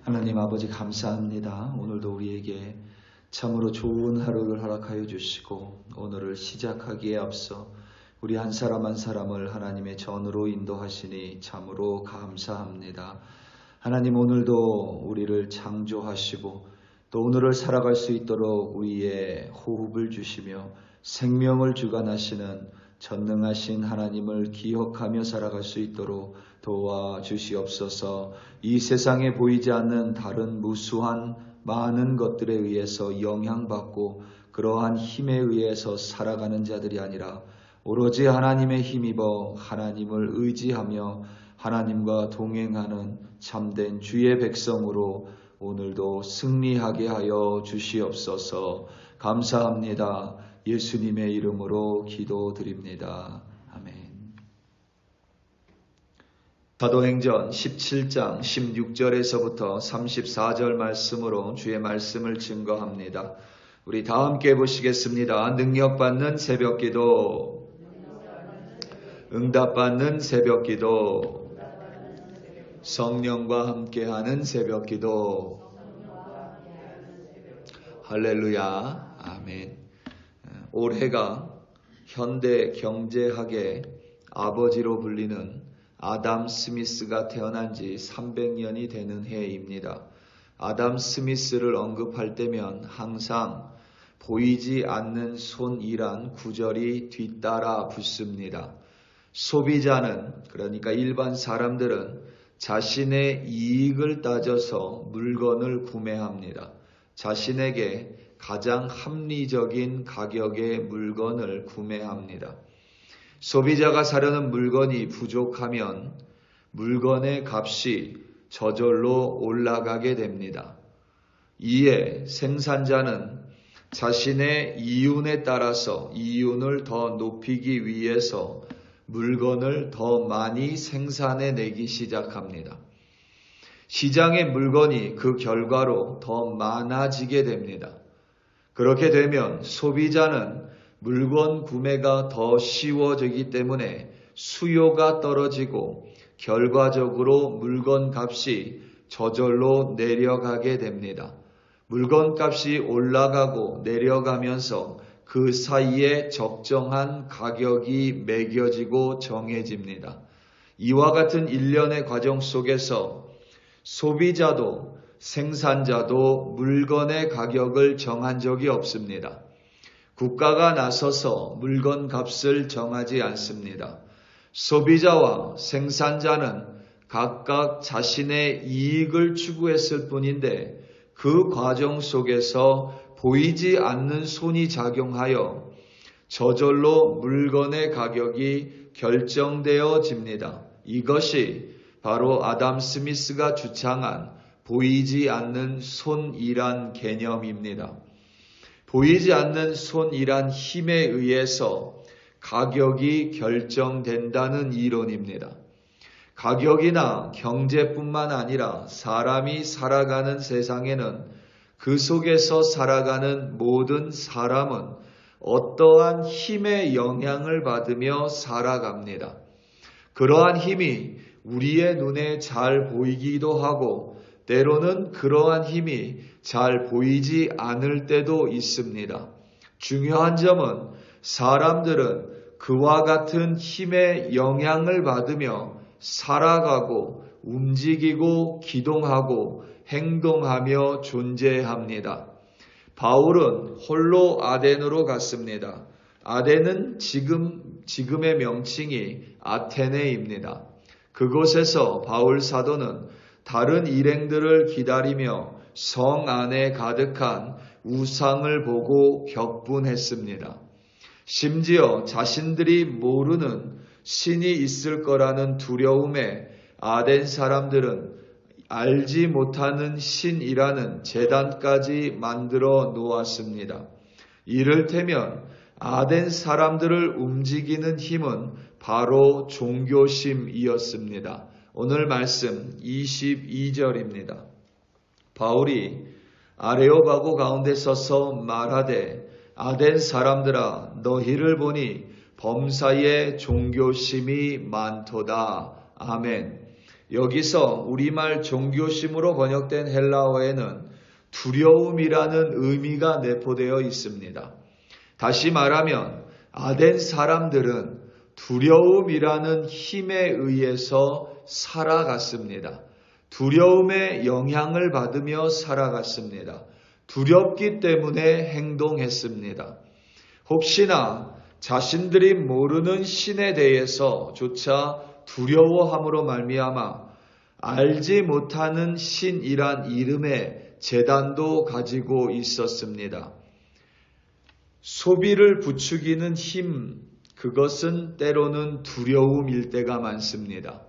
하나님 아버지 감사합니다. 오늘도 우리에게 참으로 좋은 하루를 허락하여 주시고 오늘을 시작하기에 앞서 우리 한 사람 한 사람을 하나님의 전으로 인도하시니 참으로 감사합니다. 하나님 오늘도 우리를 창조하시고 또 오늘을 살아갈 수 있도록 우리의 호흡을 주시며 생명을 주관하시는 전능하신 하나님을 기억하며 살아갈 수 있도록 도와주시옵소서. 이 세상에 보이지 않는 다른 무수한 많은 것들에 의해서 영향받고 그러한 힘에 의해서 살아가는 자들이 아니라 오로지 하나님의 힘입어 하나님을 의지하며 하나님과 동행하는 참된 주의 백성으로 오늘도 승리하게 하여 주시옵소서. 감사합니다. 예수님의 이름으로 기도드립니다. 아멘. 사도행전 17장 16절에서부터 34절 말씀으로 주의 말씀을 증거합니다. 우리 다 함께 보시겠습니다. 능력받는 새벽기도, 응답받는 새벽기도, 성령과 함께하는 새벽기도. 할렐루야. 아멘. 올해가 현대 경제학의 아버지로 불리는 아담 스미스가 태어난 지 300년이 되는 해입니다. 아담 스미스를 언급할 때면 항상 보이지 않는 손이란 구절이 뒤따라 붙습니다. 소비자는, 그러니까 일반 사람들은 자신의 이익을 따져서 물건을 구매합니다. 자신에게 가장 합리적인 가격의 물건을 구매합니다. 소비자가 사려는 물건이 부족하면 물건의 값이 저절로 올라가게 됩니다. 이에 생산자는 자신의 이윤에 따라서 이윤을 더 높이기 위해서 물건을 더 많이 생산해내기 시작합니다. 시장의 물건이 그 결과로 더 많아지게 됩니다. 그렇게 되면 소비자는 물건 구매가 더 쉬워지기 때문에 수요가 떨어지고 결과적으로 물건 값이 저절로 내려가게 됩니다. 물건 값이 올라가고 내려가면서 그 사이에 적정한 가격이 매겨지고 정해집니다. 이와 같은 일련의 과정 속에서 소비자도 생산자도 물건의 가격을 정한 적이 없습니다. 국가가 나서서 물건 값을 정하지 않습니다. 소비자와 생산자는 각각 자신의 이익을 추구했을 뿐인데 그 과정 속에서 보이지 않는 손이 작용하여 저절로 물건의 가격이 결정되어집니다. 이것이 바로 아담 스미스가 주창한 보이지 않는 손이란 개념입니다. 보이지 않는 손이란 힘에 의해서 가격이 결정된다는 이론입니다. 가격이나 경제뿐만 아니라 사람이 살아가는 세상에는 그 속에서 살아가는 모든 사람은 어떠한 힘의 영향을 받으며 살아갑니다. 그러한 힘이 우리의 눈에 잘 보이기도 하고 때로는 그러한 힘이 잘 보이지 않을 때도 있습니다. 중요한 점은 사람들은 그와 같은 힘의 영향을 받으며 살아가고 움직이고 기동하고 행동하며 존재합니다. 바울은 홀로 아덴으로 갔습니다. 아덴은 지금의 명칭이 아테네입니다. 그곳에서 바울 사도는 다른 일행들을 기다리며 성 안에 가득한 우상을 보고 격분했습니다. 심지어 자신들이 모르는 신이 있을 거라는 두려움에 아덴 사람들은 알지 못하는 신이라는 제단까지 만들어 놓았습니다. 이를테면 아덴 사람들을 움직이는 힘은 바로 종교심이었습니다. 오늘 말씀 22절입니다. 바울이 아레오바고 가운데 서서 말하되 아덴 사람들아 너희를 보니 범사에 종교심이 많도다. 아멘. 여기서 우리말 종교심으로 번역된 헬라어에는 두려움이라는 의미가 내포되어 있습니다. 다시 말하면 아덴 사람들은 두려움이라는 힘에 의해서 살아갔습니다. 두려움의 영향을 받으며 살아갔습니다. 두렵기 때문에 행동했습니다. 혹시나 자신들이 모르는 신에 대해서조차 두려워함으로 말미암아 알지 못하는 신이란 이름의 제단도 가지고 있었습니다. 소비를 부추기는 힘, 그것은 때로는 두려움일 때가 많습니다.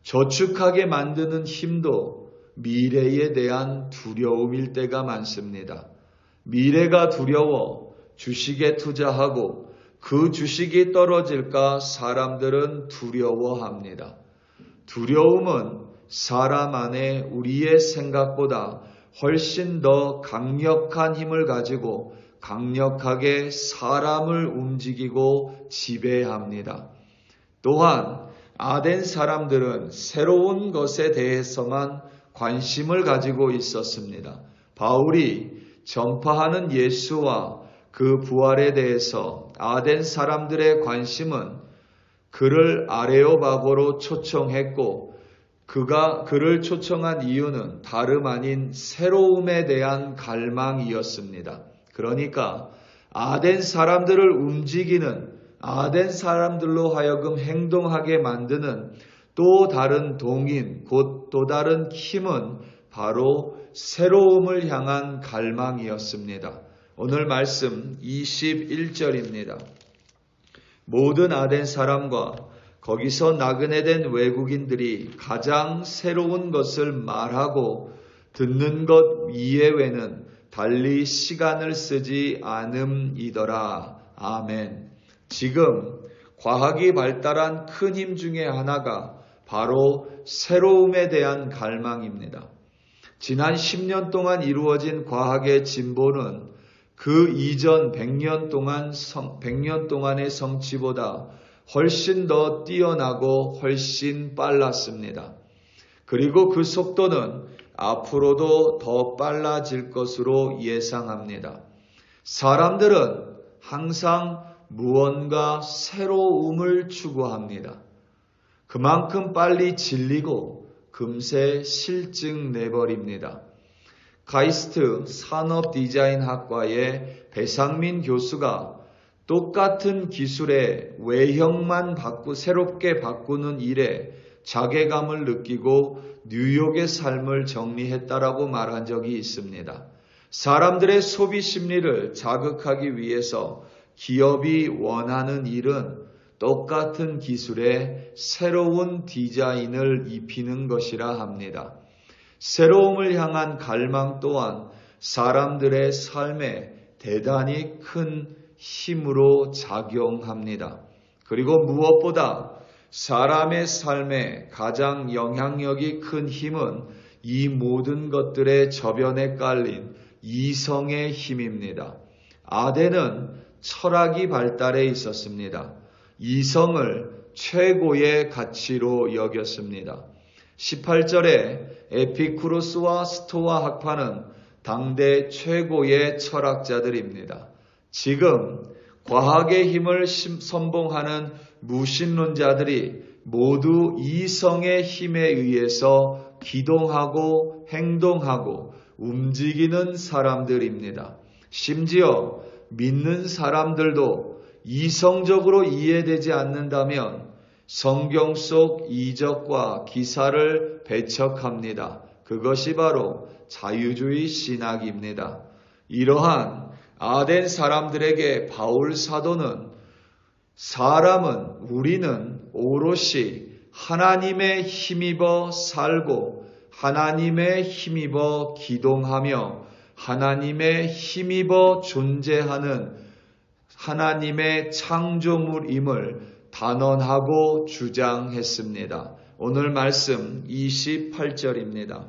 저축하게 만드는 힘도 미래에 대한 두려움일 때가 많습니다. 미래가 두려워 주식에 투자하고 그 주식이 떨어질까 사람들은 두려워합니다. 두려움은 사람 안에 우리의 생각보다 훨씬 더 강력한 힘을 가지고 강력하게 사람을 움직이고 지배합니다. 또한 아덴 사람들은 새로운 것에 대해서만 관심을 가지고 있었습니다. 바울이 전파하는 예수와 그 부활에 대해서 아덴 사람들의 관심은 그를 아레오바고로 초청했고 그를 초청한 이유는 다름 아닌 새로움에 대한 갈망이었습니다. 그러니까 아덴 사람들을 움직이는 아덴 사람들로 하여금 행동하게 만드는 또 다른 동인, 곧 또 다른 힘은 바로 새로움을 향한 갈망이었습니다. 오늘 말씀 21절입니다. 모든 아덴 사람과 거기서 나그네된 외국인들이 가장 새로운 것을 말하고 듣는 것 이외에는 달리 시간을 쓰지 않음이더라. 아멘. 지금 과학이 발달한 큰 힘 중에 하나가 바로 새로움에 대한 갈망입니다. 지난 10년 동안 이루어진 과학의 진보는 그 이전 100년 동안의 성취보다 훨씬 더 뛰어나고 훨씬 빨랐습니다. 그리고 그 속도는 앞으로도 더 빨라질 것으로 예상합니다. 사람들은 항상 무언가 새로움을 추구합니다. 그만큼 빨리 질리고 금세 실증 내버립니다. 카이스트 산업디자인학과의 배상민 교수가 똑같은 기술의 외형만 새롭게 바꾸는 일에 자괴감을 느끼고 뉴욕의 삶을 정리했다라고 말한 적이 있습니다. 사람들의 소비 심리를 자극하기 위해서 기업이 원하는 일은 똑같은 기술에 새로운 디자인을 입히는 것이라 합니다. 새로움을 향한 갈망 또한 사람들의 삶에 대단히 큰 힘으로 작용합니다. 그리고 무엇보다 사람의 삶에 가장 영향력이 큰 힘은 이 모든 것들의 저변에 깔린 이성의 힘입니다. 아덴은 철학이 발달해 있었습니다. 이성을 최고의 가치로 여겼습니다. 18절에 에피쿠로스와 스토아 학파는 당대 최고의 철학자들입니다. 지금 과학의 힘을 선봉하는 무신론자들이 모두 이성의 힘에 의해서 기동하고 행동하고 움직이는 사람들입니다. 심지어 믿는 사람들도 이성적으로 이해되지 않는다면 성경 속 이적과 기사를 배척합니다. 그것이 바로 자유주의 신학입니다. 이러한 아덴 사람들에게 바울 사도는 우리는 오롯이 하나님의 힘입어 살고 하나님의 힘입어 기동하며 하나님의 힘입어 존재하는 하나님의 창조물임을 단언하고 주장했습니다. 오늘 말씀 28절입니다.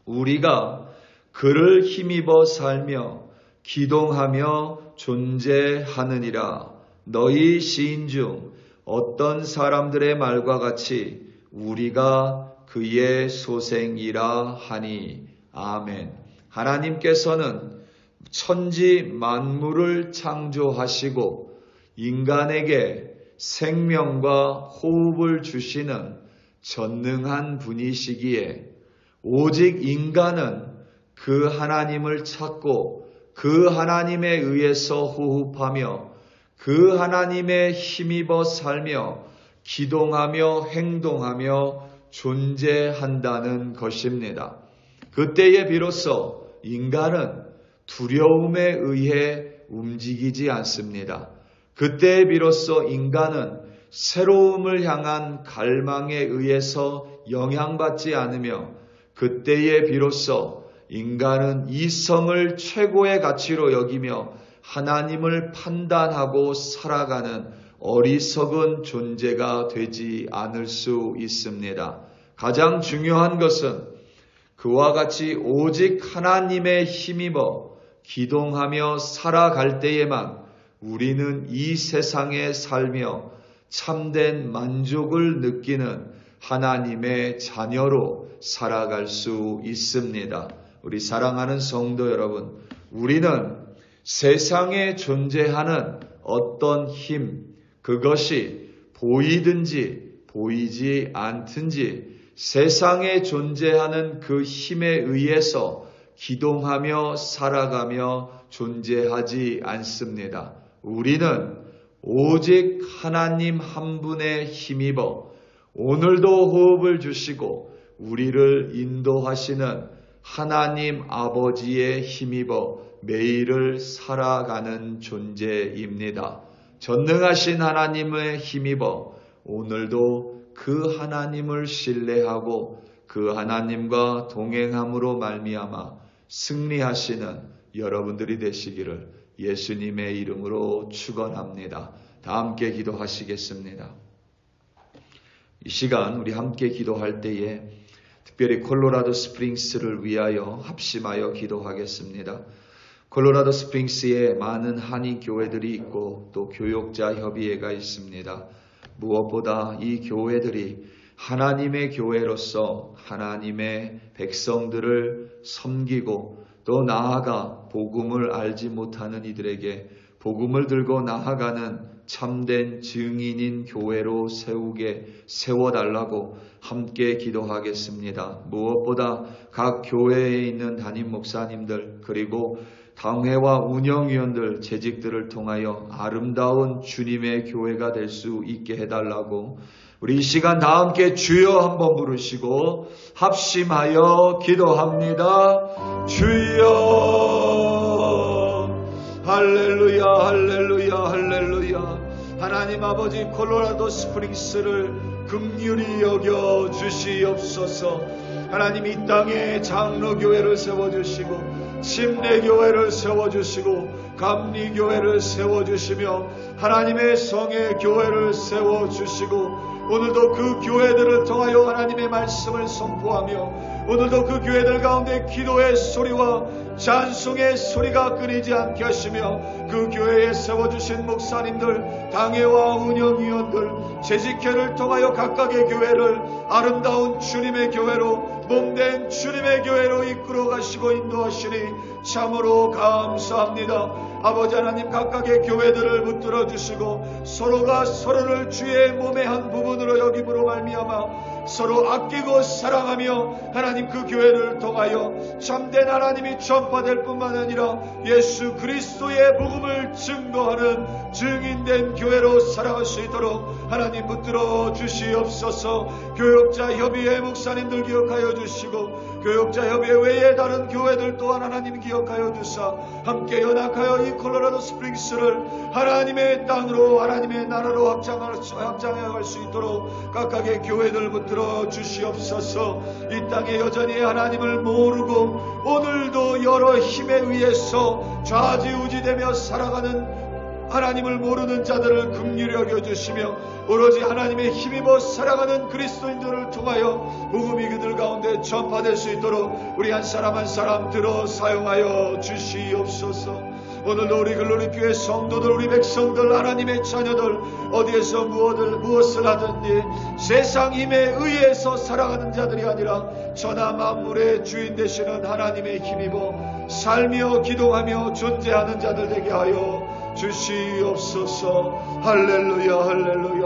우리가 그를 힘입어 살며 기동하며 존재하느니라. 너희 시인 중 어떤 사람들의 말과 같이 우리가 그의 소생이라 하니. 아멘. 하나님께서는 천지 만물을 창조하시고 인간에게 생명과 호흡을 주시는 전능한 분이시기에 오직 인간은 그 하나님을 찾고 그 하나님에 의해서 호흡하며 그 하나님에 힘입어 살며 기동하며 행동하며 존재한다는 것입니다. 그때에 비로소 인간은 두려움에 의해 움직이지 않습니다. 그때에 비로소 인간은 새로움을 향한 갈망에 의해서 영향받지 않으며 그때에 비로소 인간은 이성을 최고의 가치로 여기며 하나님을 판단하고 살아가는 어리석은 존재가 되지 않을 수 있습니다. 가장 중요한 것은 그와 같이 오직 하나님의 힘입어 기동하며 살아갈 때에만 우리는 이 세상에 살며 참된 만족을 느끼는 하나님의 자녀로 살아갈 수 있습니다. 우리 사랑하는 성도 여러분, 우리는 세상에 존재하는 어떤 힘, 그것이 보이든지 보이지 않든지 세상에 존재하는 그 힘에 의해서 기동하며 살아가며 존재하지 않습니다. 우리는 오직 하나님 한 분의 힘입어 오늘도 호흡을 주시고 우리를 인도하시는 하나님 아버지의 힘입어 매일을 살아가는 존재입니다. 전능하신 하나님의 힘입어 오늘도 그 하나님을 신뢰하고 그 하나님과 동행함으로 말미암아 승리하시는 여러분들이 되시기를 예수님의 이름으로 축원합니다. 다 함께 기도하시겠습니다. 이 시간 우리 함께 기도할 때에 특별히 콜로라도 스프링스를 위하여 합심하여 기도하겠습니다. 콜로라도 스프링스에 많은 한인 교회들이 있고 또 교역자 협의회가 있습니다. 무엇보다 이 교회들이 하나님의 교회로서 하나님의 백성들을 섬기고 또 나아가 복음을 알지 못하는 이들에게 복음을 들고 나아가는 참된 증인인 교회로 세워달라고 함께 기도하겠습니다. 무엇보다 각 교회에 있는 담임 목사님들 그리고 당회와 운영위원들 재직들을 통하여 아름다운 주님의 교회가 될 수 있게 해달라고 우리 이 시간 다 함께 주여 한번 부르시고 합심하여 기도합니다. 주여 할렐루야 할렐루야 할렐루야. 하나님 아버지 콜로라도 스프링스를 긍휼히 여겨 주시옵소서. 하나님 이 땅에 장로교회를 세워주시고 침례교회를 세워주시고 감리교회를 세워주시며 하나님의 성의 교회를 세워주시고 오늘도 그 교회들을 통하여 하나님의 말씀을 선포하며 오늘도 그 교회들 가운데 기도의 소리와 찬송의 소리가 끊이지 않게 하시며 그 교회에 세워주신 목사님들, 당회와 운영위원들, 재직회를 통하여 각각의 교회를 아름다운 주님의 교회로 몸된 주님의 교회로 이끌어 가시고 인도하시니 참으로 감사합니다. 아버지 하나님 각각의 교회들을 붙들어 주시고 서로가 서로를 주의 몸의 한 부분으로 여김으로 말미암아 서로 아끼고 사랑하며 하나님 그 교회를 통하여 참된 하나님이 전파될 뿐만 아니라 예수 그리스도의 복음을 증거하는 증인된 교회로 살아갈 수 있도록 하나님 붙들어 주시옵소서. 교역자 협의회 목사님들 기억하여 주시고 교역자 협의회 외에 다른 교회들 또한 하나님 기억하여 주사 함께 연합하여 이 콜로라도 스프링스를 하나님의 땅으로 하나님의 나라로 확장해 갈 수 있도록 각각의 교회들 붙들어 주시옵소서. 이 땅에 여전히 하나님을 모르고 오늘도 여러 힘에 의해서 좌지우지되며 살아가는 하나님을 모르는 자들을 긍휼히 여겨주시며 오로지 하나님의 힘입어 살아가는 그리스도인들을 통하여 복음이 그들 가운데 전파될 수 있도록 우리 한 사람 한 사람 들어 사용하여 주시옵소서. 오늘도 우리 글로리교회 성도들, 우리 백성들, 하나님의 자녀들 어디에서 무엇을 하든지 세상 힘에 의해서 살아가는 자들이 아니라 천하 만물의 주인 되시는 하나님의 힘입어 살며 기도하며 존재하는 자들 되게 하여 주시옵소서. 할렐루야, 할렐루야.